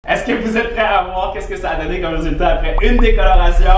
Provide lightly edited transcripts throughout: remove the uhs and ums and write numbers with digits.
Est-ce que vous êtes prêts à voir qu'est-ce que ça a donné comme résultat après une décoloration?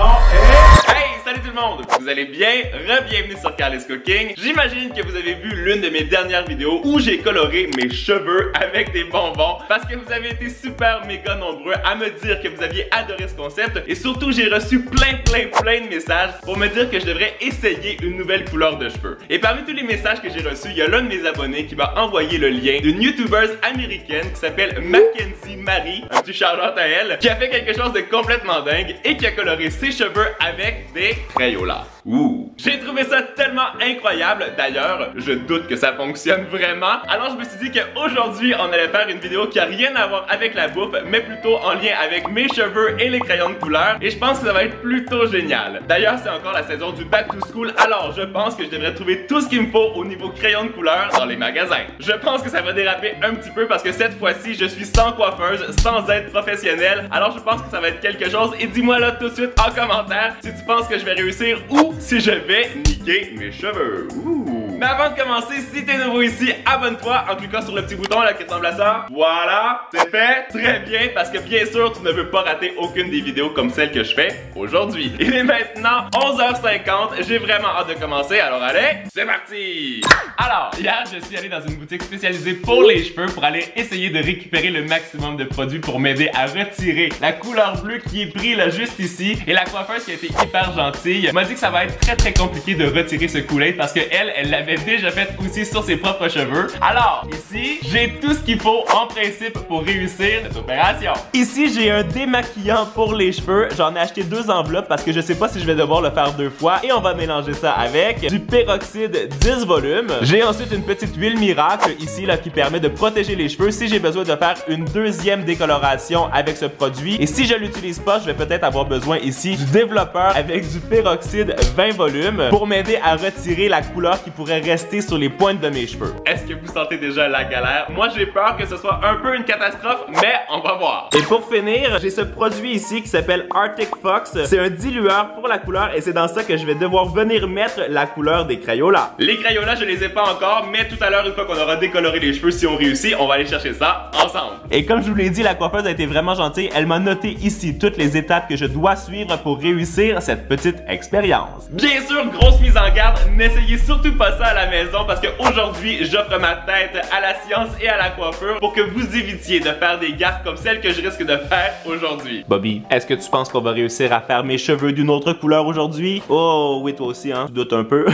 Hey! Salut tout le monde! Vous allez bien? Re-bienvenue sur Carly's Cooking. J'imagine que vous avez vu l'une de mes dernières vidéos où j'ai coloré mes cheveux avec des bonbons parce que vous avez été super méga nombreux à me dire que vous aviez adoré ce concept et surtout j'ai reçu plein de messages pour me dire que je devrais essayer une nouvelle couleur de cheveux. Et parmi tous les messages que j'ai reçus, il y a l'un de mes abonnés qui m'a envoyé le lien d'une youtubeuse américaine qui s'appelle Mackenzie Marie, un petit shout-out à elle, qui a fait quelque chose de complètement dingue et qui a coloré ses cheveux avec des Crayolas. Ouh! J'ai trouvé ça tellement incroyable. D'ailleurs, je doute que ça fonctionne vraiment. Alors je me suis dit qu'aujourd'hui, on allait faire une vidéo qui a rien à voir avec la bouffe, mais plutôt en lien avec mes cheveux et les crayons de couleur. Et je pense que ça va être plutôt génial. D'ailleurs, c'est encore la saison du back to school, alors je pense que je devrais trouver tout ce qu'il me faut au niveau crayon de couleur dans les magasins. Je pense que ça va déraper un petit peu parce que cette fois-ci, je suis sans coiffeuse, sans être professionnelle. Alors je pense que ça va être quelque chose. Et dis-moi là tout de suite en commentaire si tu penses que je vais réussir ou si je vais niquer mes cheveux. Ouh. Mais avant de commencer, si t'es nouveau ici, abonne-toi en cliquant sur le petit bouton là qui ressemble à ça. Voilà, c'est fait. Très bien, parce que bien sûr, tu ne veux pas rater aucune des vidéos comme celle que je fais aujourd'hui. Il est maintenant 11h50, j'ai vraiment hâte de commencer, alors allez, c'est parti! Alors, hier, je suis allé dans une boutique spécialisée pour les cheveux pour aller essayer de récupérer le maximum de produits pour m'aider à retirer la couleur bleue qui est prise là juste ici. Et la coiffeuse qui a été hyper gentille m'a dit que ça va être très compliqué de retirer ce Kool-Aid parce que elle l'avait déjà fait aussi sur ses propres cheveux. Alors, ici, j'ai tout ce qu'il faut en principe pour réussir cette opération. Ici, j'ai un démaquillant pour les cheveux. J'en ai acheté 2 enveloppes parce que je sais pas si je vais devoir le faire 2 fois. Et on va mélanger ça avec du peroxyde 10 volumes. J'ai ensuite une petite huile miracle ici là qui permet de protéger les cheveux si j'ai besoin de faire une deuxième décoloration avec ce produit. Et si je l'utilise pas, je vais peut-être avoir besoin ici du développeur avec du peroxyde 20 volumes pour m'aider à retirer la couleur qui pourrait rester sur les pointes de mes cheveux. Est-ce que vous sentez déjà la galère? Moi, j'ai peur que ce soit un peu une catastrophe, mais on va voir. Et pour finir, j'ai ce produit ici qui s'appelle Arctic Fox. C'est un dilueur pour la couleur et c'est dans ça que je vais devoir venir mettre la couleur des Crayolas. Les Crayolas, je les ai pas encore, mais tout à l'heure, une fois qu'on aura décoloré les cheveux, si on réussit, on va aller chercher ça ensemble. Et comme je vous l'ai dit, la coiffeuse a été vraiment gentille. Elle m'a noté ici toutes les étapes que je dois suivre pour réussir cette petite expérience. Bien sûr, grosse mise en garde, n'essayez surtout pas ça à la maison parce qu'aujourd'hui, j'offre ma tête à la science et à la coiffure pour que vous évitiez de faire des gaffes comme celles que je risque de faire aujourd'hui. Bobby, est-ce que tu penses qu'on va réussir à faire mes cheveux d'une autre couleur aujourd'hui? Oh oui, toi aussi, hein? Tu doutes un peu.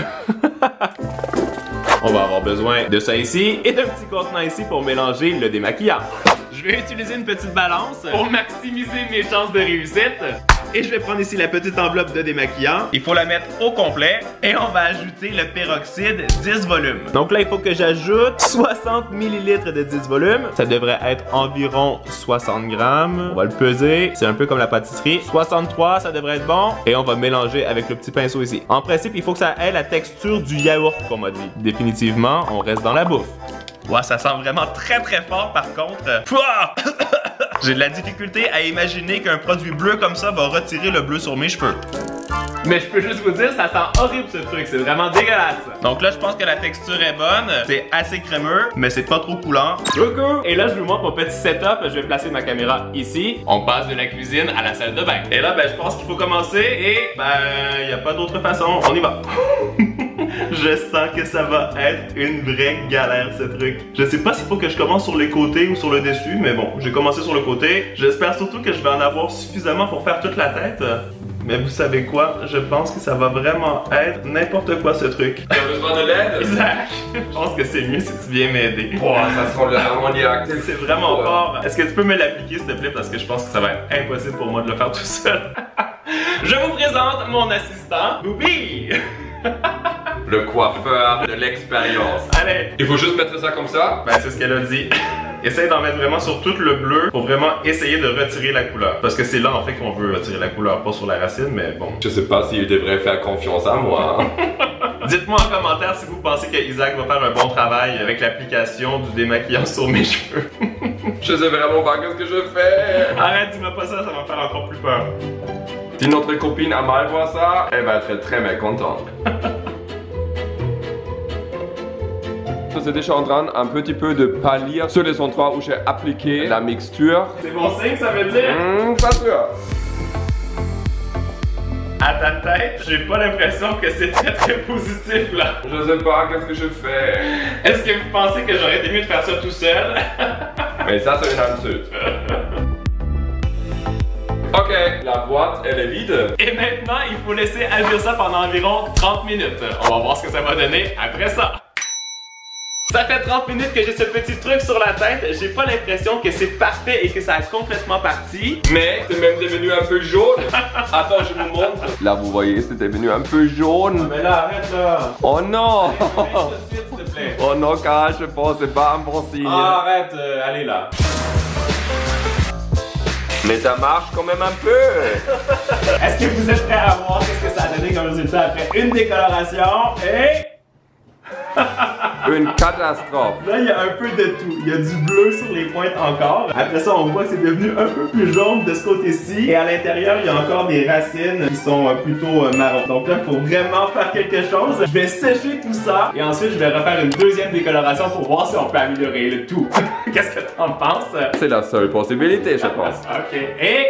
On va avoir besoin de ça ici et d'un petit contenant ici pour mélanger le démaquillant. Je vais utiliser une petite balance pour maximiser mes chances de réussite. Et je vais prendre ici la petite enveloppe de démaquillant. Il faut la mettre au complet. Et on va ajouter le peroxyde 10 volumes. Donc là, il faut que j'ajoute 60 ml de 10 volumes. Ça devrait être environ 60 grammes. On va le peser. C'est un peu comme la pâtisserie. 63, ça devrait être bon. Et on va mélanger avec le petit pinceau ici. En principe, il faut que ça ait la texture du yaourt qu'on m'a dit. Définitivement, on reste dans la bouffe. Ouais, ça sent vraiment très fort par contre. J'ai de la difficulté à imaginer qu'un produit bleu comme ça va retirer le bleu sur mes cheveux. Mais je peux juste vous dire, ça sent horrible ce truc, c'est vraiment dégueulasse. Donc là, je pense que la texture est bonne, c'est assez crémeux, mais c'est pas trop coulant. Et là, je vous montre mon petit setup, je vais placer ma caméra ici. On passe de la cuisine à la salle de bain. Et là, ben, je pense qu'il faut commencer et ben, y a pas d'autre façon, on y va. Je sens que ça va être une vraie galère ce truc. Je sais pas s'il faut que je commence sur les côtés ou sur le dessus, mais bon, j'ai commencé sur le côté. J'espère surtout que je vais en avoir suffisamment pour faire toute la tête. Mais vous savez quoi? Je pense que ça va vraiment être n'importe quoi ce truc. T'as besoin de l'aide? Isaac, je pense que c'est mieux si tu viens m'aider. Oh, ça sent l'ammoniaque. C'est vraiment fort. Est-ce que tu peux me l'appliquer s'il te plaît? Parce que je pense que ça va être impossible pour moi de le faire tout seul. Je vous présente mon assistant, Bobby. Le coiffeur de l'expérience. Allez. Il faut juste mettre ça comme ça? Ben c'est ce qu'elle a dit. Essaye d'en mettre vraiment sur tout le bleu pour vraiment essayer de retirer la couleur. Parce que c'est là en fait qu'on veut retirer la couleur, pas sur la racine, mais bon. Je sais pas s'il devrait faire confiance à moi. Dites-moi en commentaire si vous pensez que Isaac va faire un bon travail avec l'application du démaquillant sur mes cheveux. Je sais vraiment pas qu'est-ce que je fais. Arrête, dis-moi pas ça, ça va me faire encore plus peur. Si notre copine Amal voit ça, elle va être très mécontente. suis déjà en train un petit peu de pâlir sur les endroits où j'ai appliqué la mixture. C'est bon signe, ça veut dire? Pas sûr. À ta tête, j'ai pas l'impression que c'est très positif là. Je sais pas, qu'est-ce que je fais? Est-ce que vous pensez que j'aurais été mieux de faire ça tout seul? Mais ça, c'est une insulte. Ok, la boîte, elle est vide. Et maintenant, il faut laisser agir ça pendant environ 30 minutes. On va voir ce que ça va donner après ça. Ça fait 30 minutes que j'ai ce petit truc sur la tête. J'ai pas l'impression que c'est parfait et que ça a complètement parti. Mais c'est même devenu un peu jaune. Attends, je vous montre. Là, vous voyez, c'est devenu un peu jaune. Mais là, arrête là. Oh non. Tout de suite, s'il te plaît. Oh non, Karl, je pense que c'est pas un bon signe. Ah, arrête, allez là. Mais ça marche quand même un peu. Est-ce que vous êtes prêts à voir ce que ça a donné comme résultat après une décoloration et... Une catastrophe. Là, il y a un peu de tout. Il y a du bleu sur les pointes encore. Après ça, on voit que c'est devenu un peu plus jaune de ce côté-ci. Et à l'intérieur, il y a encore des racines qui sont plutôt marron. Donc là, il faut vraiment faire quelque chose. Je vais sécher tout ça. Et ensuite, je vais refaire une deuxième décoloration pour voir si on peut améliorer le tout. Qu'est-ce que t'en penses? C'est la seule possibilité, je pense. Ok. Et...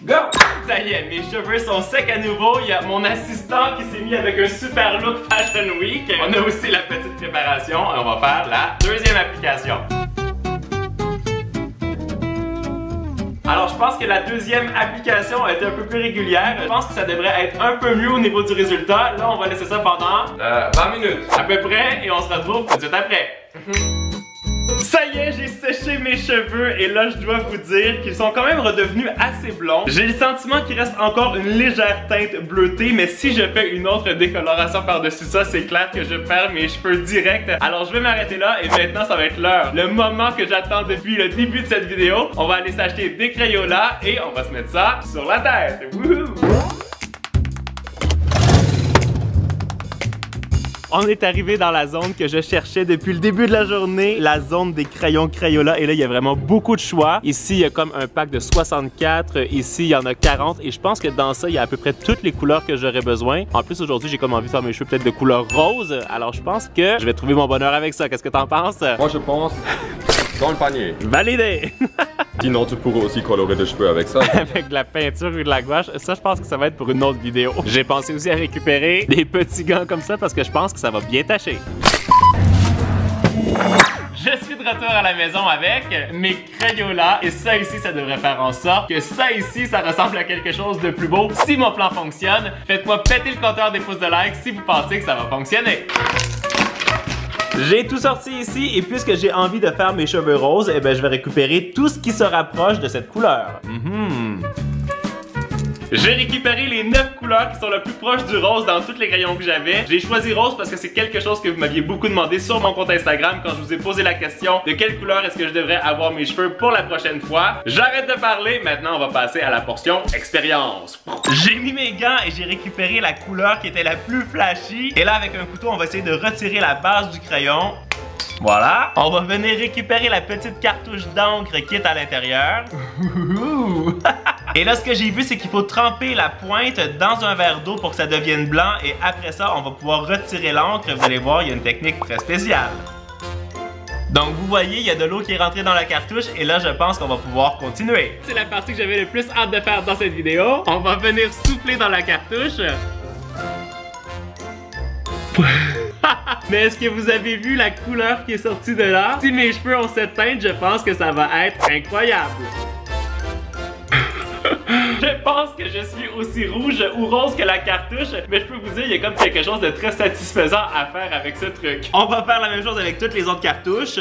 go! Ça y est, mes cheveux sont secs à nouveau. Il y a mon assistant qui s'est mis avec un super look Fashion Week. On a aussi la petite préparation et on va faire la deuxième application. Alors je pense que la deuxième application a été un peu plus régulière. Je pense que ça devrait être un peu mieux au niveau du résultat. Là, on va laisser ça pendant 20 minutes. à peu près et on se retrouve tout de suite après. Ça y est, j'ai séché mes cheveux et là je dois vous dire qu'ils sont quand même redevenus assez blonds. J'ai le sentiment qu'il reste encore une légère teinte bleutée, mais si je fais une autre décoloration par-dessus ça, c'est clair que je perds mes cheveux direct. Alors je vais m'arrêter là et maintenant ça va être l'heure. Le moment que j'attends depuis le début de cette vidéo. On va aller s'acheter des Crayolas et on va se mettre ça sur la tête. Wouhou! On est arrivé dans la zone que je cherchais depuis le début de la journée, la zone des crayons Crayola. Et là, il y a vraiment beaucoup de choix. Ici, il y a comme un pack de 64. Ici, il y en a 40. Et je pense que dans ça, il y a à peu près toutes les couleurs que j'aurais besoin. En plus, aujourd'hui, j'ai comme envie de faire mes cheveux peut-être de couleur rose. Alors, je pense que je vais trouver mon bonheur avec ça. Qu'est-ce que t'en penses? Moi, je pense dans le panier. Validé! Sinon, tu pourrais aussi colorer les cheveux avec ça. Avec de la peinture ou de la gouache, ça, je pense que ça va être pour une autre vidéo. J'ai pensé aussi à récupérer des petits gants comme ça parce que je pense que ça va bien tâcher. Je suis de retour à la maison avec mes Crayolas et ça ici, ça devrait faire en sorte que ça ici, ça ressemble à quelque chose de plus beau. Si mon plan fonctionne, faites-moi péter le compteur des pouces de like si vous pensez que ça va fonctionner. J'ai tout sorti ici et puisque j'ai envie de faire mes cheveux roses, eh ben, je vais récupérer tout ce qui se rapproche de cette couleur. J'ai récupéré les 9 couleurs qui sont le plus proches du rose dans tous les crayons que j'avais. J'ai choisi rose parce que c'est quelque chose que vous m'aviez beaucoup demandé sur mon compte Instagram quand je vous ai posé la question de quelle couleur est-ce que je devrais avoir mes cheveux pour la prochaine fois. J'arrête de parler, maintenant on va passer à la portion expérience. J'ai mis mes gants et j'ai récupéré la couleur qui était la plus flashy. Et là avec un couteau on va essayer de retirer la base du crayon. Voilà. On va venir récupérer la petite cartouche d'encre qui est à l'intérieur. Et là, ce que j'ai vu, c'est qu'il faut tremper la pointe dans un verre d'eau pour que ça devienne blanc. Et après ça, on va pouvoir retirer l'encre. Vous allez voir, il y a une technique très spéciale. Donc, vous voyez, il y a de l'eau qui est rentrée dans la cartouche. Et là, je pense qu'on va pouvoir continuer. C'est la partie que j'avais le plus hâte de faire dans cette vidéo. On va venir souffler dans la cartouche. Mais est-ce que vous avez vu la couleur qui est sortie de là? Si mes cheveux ont cette teinte, je pense que ça va être incroyable. Je pense que je suis aussi rouge ou rose que la cartouche, mais je peux vous dire, il y a comme quelque chose de très satisfaisant à faire avec ce truc. On va faire la même chose avec toutes les autres cartouches.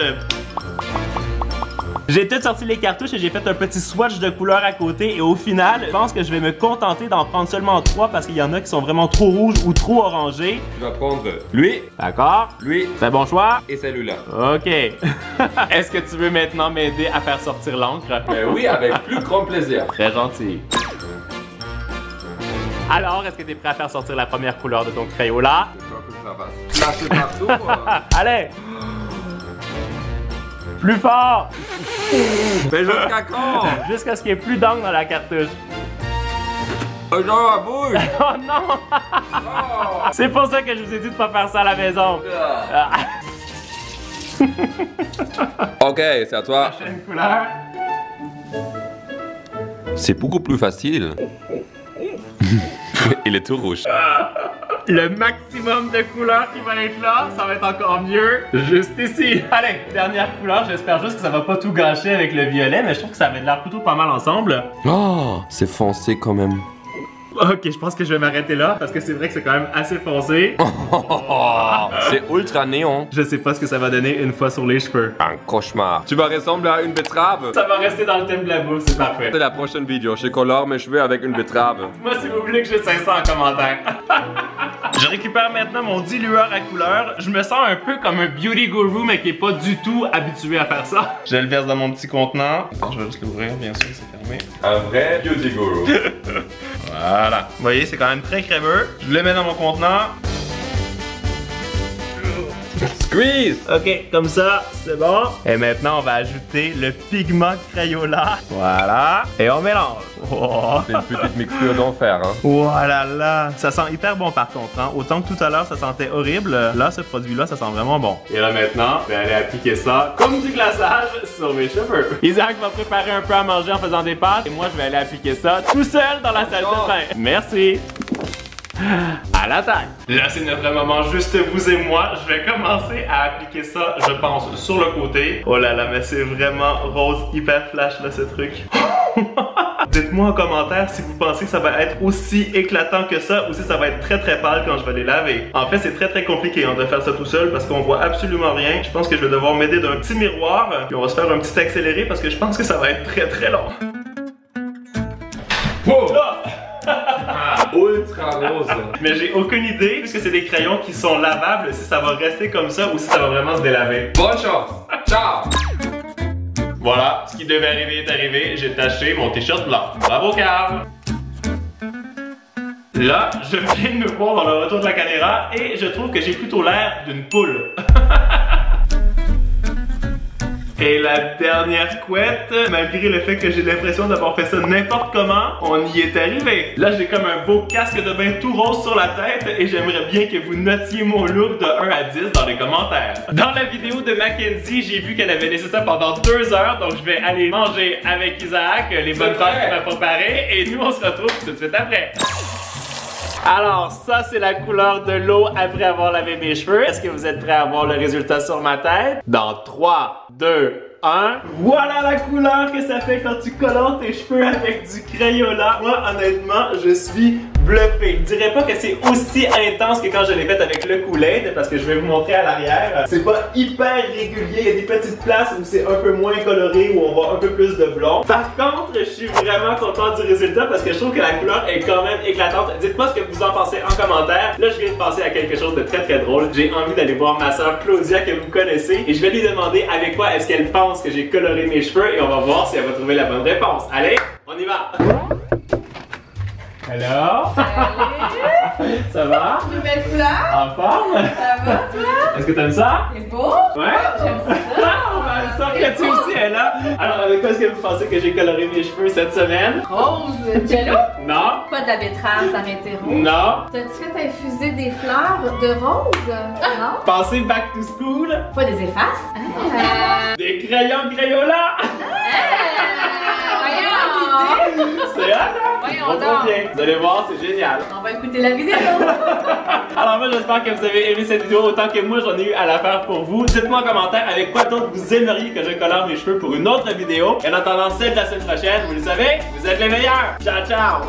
J'ai tout sorti les cartouches et j'ai fait un petit swatch de couleurs à côté et au final, je pense que je vais me contenter d'en prendre seulement 3 parce qu'il y en a qui sont vraiment trop rouges ou trop orangés. Tu vas prendre lui. D'accord. Lui. C'est un bon choix? Et celui-là. Ok. Est-ce que tu veux maintenant m'aider à faire sortir l'encre? Oui, avec plus grand plaisir. Très gentil. Alors, est-ce que tu es prêt à faire sortir la première couleur de ton Crayola? Je crois que ça va se placer partout. Allez! Plus fort! Mais jusqu'à quand? Jusqu'à ce qu'il n'y ait plus d'encre dans la cartouche. Genre à bouche! Oh non! Oh. C'est pour ça que je vous ai dit de pas faire ça à la maison. Ok, c'est à toi. Prochaine couleur. C'est beaucoup plus facile. Il est tout rouge. Le maximum de couleurs qui va être là, ça va être encore mieux juste ici. Allez, dernière couleur, j'espère juste que ça va pas tout gâcher avec le violet, mais je trouve que ça avait l'air plutôt pas mal ensemble. Oh, c'est foncé quand même. Ok, je pense que je vais m'arrêter là, parce que c'est vrai que c'est quand même assez foncé. C'est ultra néon. Je sais pas ce que ça va donner une fois sur les cheveux. Un cauchemar. Tu vas ressembler à une betterave. Ça va rester dans le thème de la bouffe, c'est parfait. C'est la prochaine vidéo. Je colore mes cheveux avec une betterave. Moi, si vous voulez que j'ai 500 en commentaire. Je récupère maintenant mon dilueur à couleur. Je me sens un peu comme un beauty guru, mais qui est pas du tout habitué à faire ça. Je le verse dans mon petit contenant. Je vais juste l'ouvrir, bien sûr, c'est fermé. Un vrai beauty guru. Voilà. Vous voyez, c'est quand même très crémeux. Je le mets dans mon contenant. Squeeze! Ok, comme ça, c'est bon. Et maintenant, on va ajouter le pigment Crayola. Voilà. Et on mélange. Oh. C'est une petite mixture d'enfer, hein. Voilà là. Ça sent hyper bon par contre, hein. Autant que tout à l'heure, ça sentait horrible. Là, ce produit-là, ça sent vraiment bon. Et là, maintenant, je vais aller appliquer ça comme du glaçage sur mes cheveux. Isaac va préparer un peu à manger en faisant des pâtes. Et moi, je vais aller appliquer ça tout seul dans la salle de bain. Merci. À l'attaque! Là, c'est notre moment juste vous et moi. Je vais commencer à appliquer ça, je pense, sur le côté. Oh là là, mais c'est vraiment rose, hyper flash, là, ce truc. Dites-moi en commentaire si vous pensez que ça va être aussi éclatant que ça ou si ça va être très très pâle quand je vais les laver. En fait, c'est très très compliqué de faire ça tout seul parce qu'on voit absolument rien. Je pense que je vais devoir m'aider d'un petit miroir. Puis on va se faire un petit accéléré parce que je pense que ça va être très très long. Wow. Ultra rose. Mais j'ai aucune idée, puisque c'est des crayons qui sont lavables, si ça va rester comme ça ou si ça va vraiment se délaver. Bonne chance. Ciao. Voilà, ce qui devait arriver est arrivé. J'ai taché mon t-shirt blanc. Bravo, Carl. Là, je viens de me voir dans le retour de la caméra et je trouve que j'ai plutôt l'air d'une poule. Et la dernière couette, malgré le fait que j'ai l'impression d'avoir fait ça n'importe comment, on y est arrivé. Là, j'ai comme un beau casque de bain tout rose sur la tête et j'aimerais bien que vous notiez mon look de 1 à 10 dans les commentaires. Dans la vidéo de Mackenzie, j'ai vu qu'elle avait laissé ça pendant 2 heures, donc je vais aller manger avec Isaac les bonnes pâtes qu'il m'a préparées et nous, on se retrouve tout de suite après. Alors, ça, c'est la couleur de l'eau après avoir lavé mes cheveux. Est-ce que vous êtes prêts à voir le résultat sur ma tête? Dans 3, 2, 1. Voilà la couleur que ça fait quand tu colores tes cheveux avec du Crayola. Moi, honnêtement, je suis bluffé. Je dirais pas que c'est aussi intense que quand je l'ai fait avec le Kool-Aid, parce que je vais vous montrer à l'arrière. C'est pas hyper régulier. Il y a des petites places où c'est un peu moins coloré, où on voit un peu plus de blond. Par contre, je suis vraiment content du résultat parce que je trouve que la couleur est quand même éclatante. Dites-moi ce que vous en pensez en commentaire. Là, je viens de penser à quelque chose de très très drôle. J'ai envie d'aller voir ma soeur Claudia que vous connaissez et je vais lui demander avec quoi est-ce qu'elle pense que j'ai coloré mes cheveux et on va voir si elle va trouver la bonne réponse. Allez, on y va! Hello! Salut! Ça va? Nouvelle couleur? En forme? Ça va, toi? Est-ce que t'aimes ça? C'est beau? Ouais? J'aime ça! Ma soeur Cathy aussi est là! Alors, avec quoi est-ce que vous pensez que j'ai coloré mes cheveux cette semaine? Rose! Jello? Non? Pas de la betterave, ça aurait été rose. Non? T'as-tu fait infuser des fleurs de rose? Non? Pensez back to school? Pas des effaces? Des crayons Crayola! Voyons! C'est hot, hein? Voyons On donc. bien. Vous allez voir, c'est génial. On va écouter la vidéo! Alors moi, j'espère que vous avez aimé cette vidéo autant que moi, j'en ai eu à la faire pour vous. Dites-moi en commentaire avec quoi d'autre vous aimeriez que je colore mes cheveux pour une autre vidéo. Et en attendant celle de la semaine prochaine, vous le savez, vous êtes les meilleurs. Ciao, ciao!